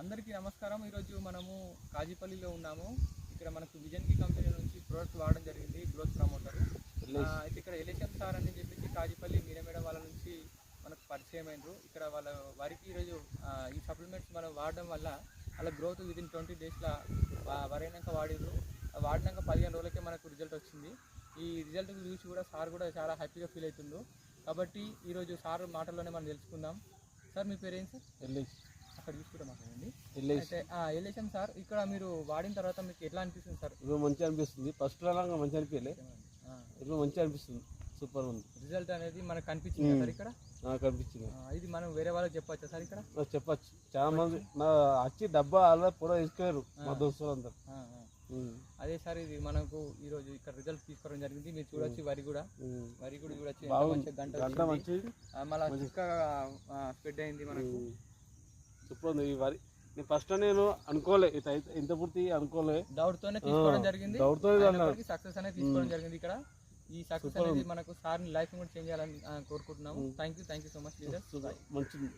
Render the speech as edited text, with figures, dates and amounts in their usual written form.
అందరికీ నమస్కారం. ఈరోజు మనము కాజీపల్లిలో ఉన్నాము. ఇక్కడ మనకు విజన్ కి కంపెనీ నుంచి ప్రోడక్ట్ వాడడం జరిగింది, గ్రోత్ ప్రమోటర్. అయితే ఇక్కడ ఎలిషన్ సార్ అని చెప్పేసి కాజీపల్లి మీరమేడ వాళ్ళ నుంచి మనకు పరిచయం అయినరు. ఇక్కడ వాళ్ళ వరికి ఈరోజు ఈ సప్లిమెంట్స్ మనం వాడడం వల్ల వాళ్ళ గ్రోత్ విదిన్ 20 డేస్లో వరైనాక వాడిరు. వాడినాక 15 రోజులకే మనకు రిజల్ట్ వచ్చింది. ఈ రిజల్ట్ చూసి కూడా సార్ కూడా చాలా హ్యాపీగా ఫీల్ అవుతుండు. కాబట్టి ఈరోజు సార్ మాటల్లోనే మనం తెలుసుకుందాం. సార్ మీ పేరు ఏంటి సార్? అక్కడ చూసుకుంటే మాట్లాడండి. అయితే ఎలిషన్ సార్, ఇక్కడ మీరు వాడిన తర్వాత మీకు ఎట్లా అనిపిస్తుంది సార్? ఇప్పుడు మంచిగా అనిపిస్తుంది. ఫస్ట్ లాగా మంచిగా అనిపించలే, ఇప్పుడు మంచిగా అనిపిస్తుంది. సూపర్ ఉంది. రిజల్ట్ అనేది మనకు కనిపించింది సార్ ఇక్కడ? కనిపించింది. ఇది మనం వేరే వాళ్ళకి చెప్పచ్చా సార్? ఇక్కడ చెప్పచ్చు. చాలా మంది నా వచ్చి డబ్బా అలా కూడా తీసుకెళ్ళారు మా దోస్తులు అందరు. అదే సార్, ఇది మనకు ఈ రోజు ఇక్కడ రిజల్ట్ తీసుకోవడం జరిగింది. మీరు చూడొచ్చు, వరి కూడా చూడొచ్చు, గంట మంచిది, మళ్ళీ చిక్కగా స్ప్రెడ్ అయింది మనకు. సూపర్ ఉంది ఈ వరి. నేను ఫస్ట్ నేను అనుకోలే ఇంత పూర్తి అనుకోలే, డౌట్ తోనే తీసుకోవడం జరిగింది. సక్సెస్ అనేది తీసుకోవడం జరిగింది. ఇక్కడ ఈ సక్సెస్ అనేది మనకు సార్ లైఫ్ కూడా చేంజ్ చేయాలని కోరుకుంటున్నాము. Thank you so much leader. మంచిది.